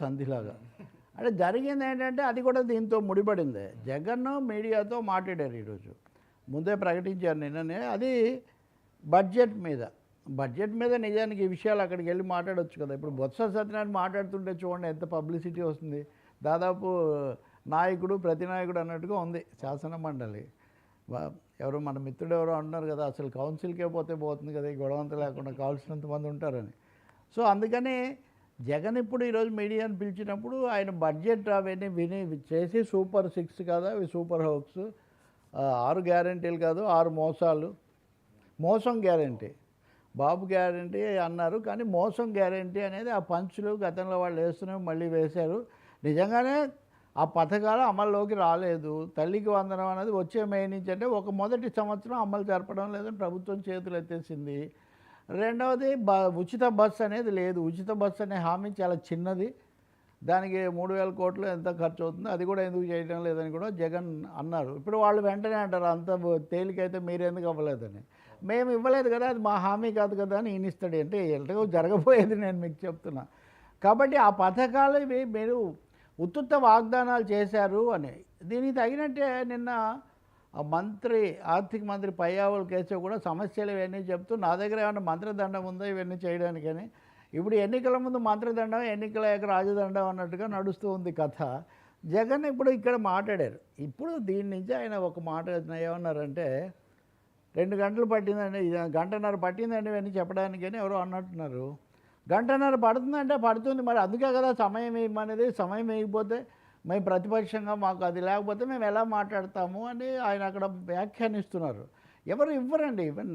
సంధిలాగా అంటే జరిగింది ఏంటంటే అది కూడా దీంతో ముడిపడిందే. జగన్ మీడియాతో మాట్లాడారు ఈరోజు, ముందే ప్రకటించారు నిన్ననే. అది బడ్జెట్ మీద నిజానికి ఈ విషయాలు అక్కడికి వెళ్ళి మాట్లాడవచ్చు కదా. ఇప్పుడు బొత్స సత్యనారాయణ మాట్లాడుతుంటే చూడండి ఎంత పబ్లిసిటీ వస్తుంది. దాదాపు నాయకుడు ప్రతినాయకుడు అన్నట్టుగా ఉంది శాసన మండలి. ఎవరు మన మిత్రుడు ఎవరో అంటున్నారు కదా, అసలు కౌన్సిల్కే పోతుంది కదా ఈ గొడవంతా లేకుండా, కావాల్సినంత మంది ఉంటారని. సో అందుకని జగన్ ఇప్పుడు ఈరోజు మీడియాని పిలిచినప్పుడు ఆయన బడ్జెట్ అవన్నీ విని చేసి సూపర్ 6 కాదా అవి సూపర్ హోప్స్, 6 గ్యారంటీలు కాదు 6 మోసాలు, మోసం గ్యారంటీ, బాబు గ్యారంటీ అన్నారు కానీ మోసం గ్యారంటీ అనేది ఆ పంచులు గతంలో వాళ్ళు వేస్తున్నవి మళ్ళీ వేశారు. నిజంగానే ఆ పథకాలు అమల్లోకి రాలేదు. తల్లికి వందనం అనేది వచ్చే మే నుంచి అంటే ఒక మొదటి సంవత్సరం అమలు జరపడం లేదని ప్రభుత్వం చేతులు ఎత్తేసింది. రెండవది ఉచిత బస్సు అనేది లేదు. ఉచిత బస్సు అనే హామీ చాలా చిన్నది, దానికి 3,000 కోట్లు ఎంత ఖర్చు అవుతుంది, అది కూడా ఎందుకు చేయడం లేదని కూడా జగన్ అన్నారు. ఇప్పుడు వాళ్ళు వెంటనే అంటారు అంత తేలికైతే మీరెందుకు అవ్వలేదని. మేము ఇవ్వలేదు కదా, అది మా హామీ కాదు కదా అని ఈయన ఇస్తాడు. అంటే ఎలాగో జరగబోయేది నేను మీకు చెప్తున్నా. కాబట్టి ఆ పథకాలు ఇవి మీరు ఉత్తుత్త వాగ్దానాలు చేశారు అని. దీనికి తగినట్టే నిన్న మంత్రి ఆర్థిక మంత్రి పయ్యావుల కేసు కూడా సమస్యలు ఇవన్నీ చెప్తూ నా దగ్గర ఏమైనా మంత్రదండం ఉందో ఇవన్నీ చేయడానికని. ఇప్పుడు ఎన్నికల ముందు మంత్రదండం, ఎన్నికల రాజదండం అన్నట్టుగా నడుస్తూ ఉంది కథ. జగన్ ఇప్పుడు ఇక్కడ మాట్లాడారు. ఇప్పుడు దీని నుంచి ఆయన ఒక మాట ఏమన్నారంటే 2 గంటలు పట్టిందండి, గంటన్నర పట్టిందండి ఇవన్నీ చెప్పడానికని ఎవరో అన్నట్టున్నారు. గంటన్నర పడుతుందంటే పడుతుంది, మరి అందుకే కదా సమయం ఇవ్వమనేది. సమయం ఇవ్వకపోతే మేము ప్రతిపక్షంగా మాకు అది లేకపోతే మేము ఎలా మాట్లాడతాము అని ఆయన అక్కడ వ్యాఖ్యానిస్తున్నారు. ఎవరు ఇవ్వరండి. ఈవెన్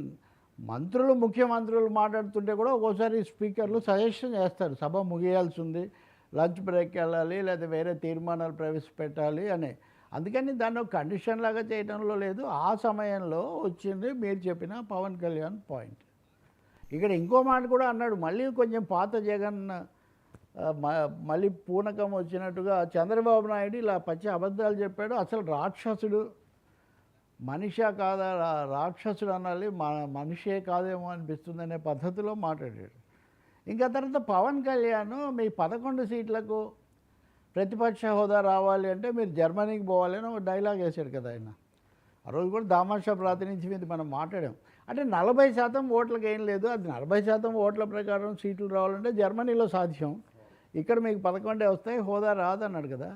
మంత్రులు, ముఖ్యమంత్రులు మాట్లాడుతుంటే కూడా ఒక్కోసారి స్పీకర్లు సజెషన్ చేస్తారు సభ ముగియాల్సి ఉంది, లంచ్ బ్రేక్ వెళ్ళాలి, లేదా వేరే తీర్మానాలు ప్రవేశపెట్టాలి అని. అందుకని దాన్ని ఒక కండిషన్ లాగా చేయడంలో లేదు. ఆ సమయంలో వచ్చింది మీరు చెప్పిన పవన్ కళ్యాణ్ పాయింట్. ఇక్కడ ఇంకో మాట కూడా అన్నాడు, మళ్ళీ కొంచెం పాత జగన్ మళ్ళీ పూనకం వచ్చినట్టుగా చంద్రబాబు నాయుడు ఇలా పచ్చి అబద్ధాలు చెప్పాడు. అసలు రాక్షసుడు మనిషా కాదా, రాక్షసుడు అనాలి, మనిషే కాదేమో అనిపిస్తుందనే పద్ధతిలో మాట్లాడాడు. ఇంకా తర్వాత పవన్ కళ్యాణ్ మీ 11 సీట్లకు ప్రతిపక్ష హోదా రావాలి అంటే మీరు జర్మనీకి పోవాలని ఒక డైలాగ్ వేశాడు కదా ఆయన. ఆ రోజు కూడా దామాషా ప్రాతినిధ్యం మీద మనం మాట్లాడాం. అంటే 40% ఓట్లకు ఏం లేదు, అది 40% ఓట్ల ప్రకారం సీట్లు రావాలంటే జర్మనీలో సాధ్యం. ఇక్కడ మీకు 11 వస్తాయి, హోదా రాదన్నాడు కదా.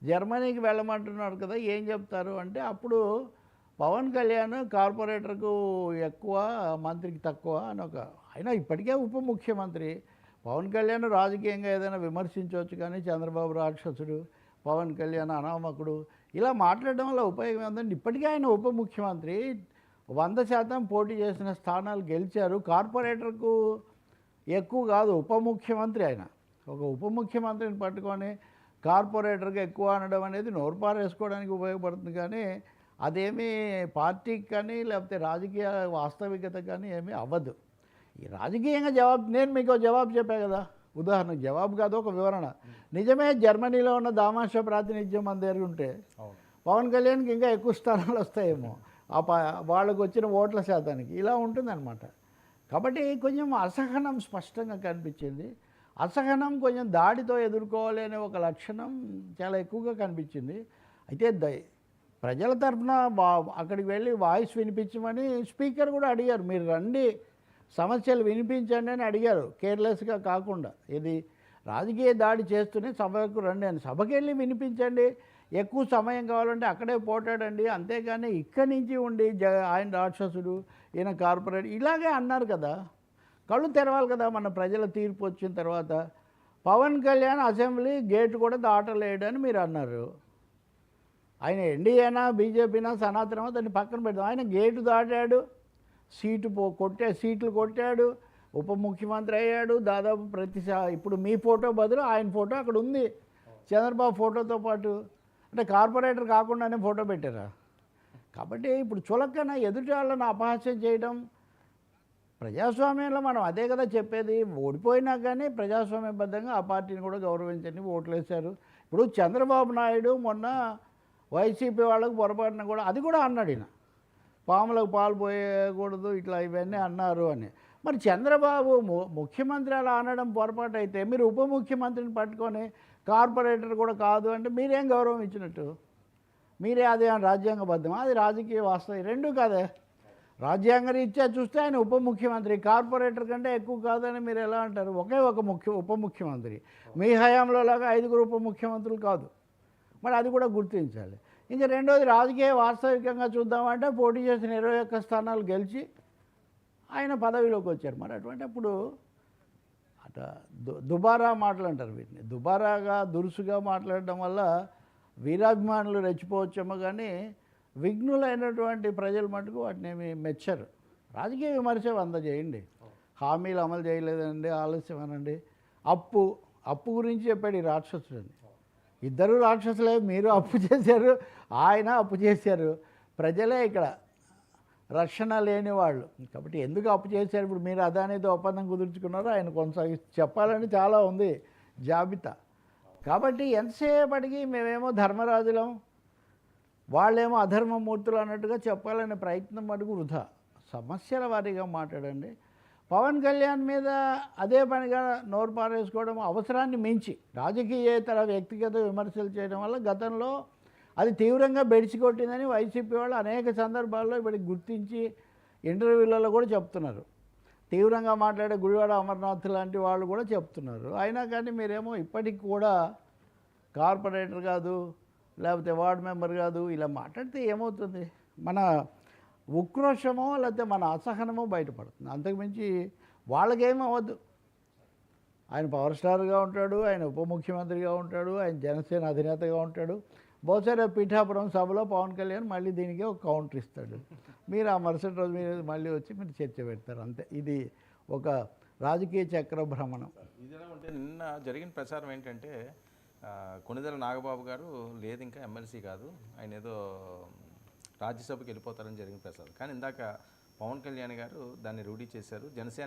జర్మనీకి వెళ్ళమంటున్నాడు కదా, ఏం చెప్తారు అంటే అప్పుడు పవన్ కళ్యాణ్ కార్పొరేటర్కు ఎక్కువ, మంత్రికి తక్కువ అని ఒక, ఆయన ఇప్పటికే ఉప ముఖ్యమంత్రి. పవన్ కళ్యాణ్ రాజకీయంగా ఏదైనా విమర్శించవచ్చు కానీ చంద్రబాబు రాక్షసుడు, పవన్ కళ్యాణ్ అనామకుడు ఇలా మాట్లాడడం వల్ల ఉపయోగం ఉందండి. ఇప్పటికే ఆయన ఉప ముఖ్యమంత్రి 100% పోటీ చేసిన స్థానాలు గెలిచారు. కార్పొరేటర్కు ఎక్కువ కాదు, ఉప ముఖ్యమంత్రి ఆయన. ఒక ఉప ముఖ్యమంత్రిని పట్టుకొని కార్పొరేటర్కి ఎక్కువ అనడం అనేది నోరు పారేసుకోవడానికి ఉపయోగపడుతుంది కానీ అదేమీ పార్టీకి కానీ లేకపోతే రాజకీయ వాస్తవికత కానీ ఏమీ అవ్వదు. ఈ రాజకీయంగా నేను మీకు జవాబు చెప్పా కదా, ఉదాహరణకు జవాబు కాదు ఒక వివరణ. నిజమే జర్మనీలో ఉన్న దామాషా ప్రాతినిధ్యం మన దగ్గర ఉంటే పవన్ కళ్యాణ్కి ఇంకా ఎక్కువ స్థానాలు వస్తాయేమో వాళ్ళకు వచ్చిన ఓట్ల శాతానికి. ఇలా ఉంటుందన్నమాట. కాబట్టి కొంచెం అసహనం స్పష్టంగా కనిపించింది. అసహనం కొంచెం దాడితో ఎదుర్కోవాలి అనే ఒక లక్షణం చాలా ఎక్కువగా కనిపించింది. అయితే ప్రజల తరఫున అక్కడికి వెళ్ళి వాయిస్ వినిపించమని స్పీకర్ కూడా అడిగారు, మీరు రండి సమస్యలు వినిపించండి అని అడిగారు, కేర్లెస్గా కాకుండా. ఇది రాజకీయ దాడి చేస్తూనే సభకు రండి అని, సభకి వెళ్ళి వినిపించండి, ఎక్కువ సమయం కావాలంటే అక్కడే పోటాడండి, అంతేగాని ఇక్కడి నుంచి ఉండి ఆయన రాక్షసుడు ఈయన కార్పొరేట్ ఇలాగే అన్నారు కదా. కళ్ళు తెరవాలి కదా మన ప్రజల తీర్పు వచ్చిన తర్వాత. పవన్ కళ్యాణ్ అసెంబ్లీ గేటు కూడా దాటలేడని మీరు అన్నారు. ఆయన ఎన్డీఏనా బీజేపీనా సనాతనమో దాన్ని పక్కన పెడతాం, ఆయన గేటు దాటాడు, సీట్లు కొట్టాడు, ఉప ముఖ్యమంత్రి అయ్యాడు. దాదాపు ఇప్పుడు మీ ఫోటో బదులు ఆయన ఫోటో అక్కడ ఉంది చంద్రబాబు ఫోటోతో పాటు. అంటే కార్పొరేటర్ కాకుండానే ఫోటో పెట్టారా? కాబట్టి ఇప్పుడు చులకన ఎదుటి వాళ్ళని అపహాస్యం చేయడం ప్రజాస్వామ్యంలో మనం అదే కదా చెప్పేది. ఓడిపోయినా కానీ ప్రజాస్వామ్యబద్ధంగా ఆ పార్టీని కూడా గౌరవించండి, ఓట్లు వేశారు. ఇప్పుడు చంద్రబాబు నాయుడు మొన్న వైసీపీ వాళ్ళకు పొరపాటున కూడా అది కూడా అన్నాడు, ఈయన పాములకు పాలు పోయకూడదు ఇట్లా ఇవన్నీ అన్నారు అని. మరి చంద్రబాబు ముఖ్యమంత్రి అలా అనడం పొరపాటు అయితే మీరు ఉప ముఖ్యమంత్రిని పట్టుకొని కార్పొరేటర్ కూడా కాదు అంటే మీరేం గౌరవం ఇచ్చినట్టు? మీరే అదే రాజ్యాంగబద్ధమా? అది రాజకీయ వాస్తవం రెండూ కాదే. రాజ్యాంగ రీత్యా చూస్తే ఆయన ఉప ముఖ్యమంత్రి, కార్పొరేటర్ కంటే ఎక్కువ కాదని మీరు ఎలా అంటారు? ఒకే ఒక ఉప ముఖ్యమంత్రి. మీ హయాంలో లాగా 5గురు ఉప ముఖ్యమంత్రులు కాదు. మరి అది కూడా గుర్తించాలి. ఇంకా రెండోది రాజకీయ వాస్తవికంగా చూద్దామంటే పోటీ చేసిన 21 స్థానాలు గెలిచి ఆయన పదవిలోకి వచ్చారు. మరి అప్పుడు అట దుబారా మాటలు అంటారు వీటిని. దుబారాగా దురుసుగా మాట్లాడడం వల్ల వీరాభిమానులు రెచ్చిపోవచ్చేమో కానీ విఘ్నులైనటువంటి ప్రజలు మటుకు వాటిని ఏమి మెచ్చరు. రాజకీయ విమర్శ చేయండి. హామీలు అమలు చేయలేదండి, ఆలస్యం అనండి. అప్పు గురించి చెప్పాడు ఈ రాక్షసుడిని. ఇద్దరు రాక్షసులే, మీరు అప్పు చేశారు, ఆయన అప్పు చేశారు. ప్రజలే ఇక్కడ రక్షణ లేని వాళ్ళు. కాబట్టి ఎందుకు అప్పు చేశారు? ఇప్పుడు మీరు అదానితో ఒప్పందం కుదుర్చుకున్నారో ఆయన చెప్పాలని చాలా ఉంది జాబితా. కాబట్టి ఎంతసేపటికి మేమేమో ధర్మరాజులం, వాళ్ళేమో అధర్మమూర్తులు అన్నట్టుగా చెప్పాలనే ప్రయత్నం మటుకు వృధా. సమస్యల వారీగా మాట్లాడండి. పవన్ కళ్యాణ్ మీద అదే పనిగా నోరు పారేసుకోవడం అవసరాన్ని మించి రాజకీయేతర వ్యక్తిగత విమర్శలు చేయడం వల్ల గతంలో అది తీవ్రంగా బెడిసికొట్టిందని వైసీపీ వాళ్ళు అనేక సందర్భాల్లో ఇప్పటికి గుర్తించి ఇంటర్వ్యూలలో కూడా చెప్తున్నారు. తీవ్రంగా మాట్లాడే గుడివాడ అమర్నాథ్ లాంటి వాళ్ళు కూడా చెప్తున్నారు. అయినా కానీ మీరేమో ఇప్పటికి కూడా కార్పొరేటర్ కాదు, లేకపోతే వార్డు మెంబర్ కాదు, ఇలా మాట్లాడితే ఏమవుతుంది? మన ఉక్రోషమో లేకపోతే మన అసహనమో బయటపడుతుంది. అంతకుమించి వాళ్ళకేమీ అవ్వద్దు. ఆయన పవర్ స్టార్గా ఉంటాడు, ఆయన ఉప ముఖ్యమంత్రిగా ఉంటాడు, ఆయన జనసేన అధినేతగా ఉంటాడు. బహుశా పిఠాపురం సభలో పవన్ కళ్యాణ్ మళ్ళీ దీనికి ఒక కౌంటర్ ఇస్తాడు. మీరు ఆ మరుసటి రోజు మీరు మళ్ళీ వచ్చి మీరు చర్చ పెడతారు, అంతే. ఇది ఒక రాజకీయ చక్ర భ్రమణం. ఇదిలా ఉంటే నిన్న జరిగిన ప్రచారం ఏంటంటే కొణిదెల నాగబాబు గారు లేదు, ఇంకా ఎమ్మెల్సీ కాదు, ఆయన ఏదో రాజ్యసభకి వెళ్ళిపోతారని జరిగిన ప్రచారం. కానీ ఇందాక పవన్ కళ్యాణ్ గారు దాన్ని రూఢీ చేశారు. జనసేన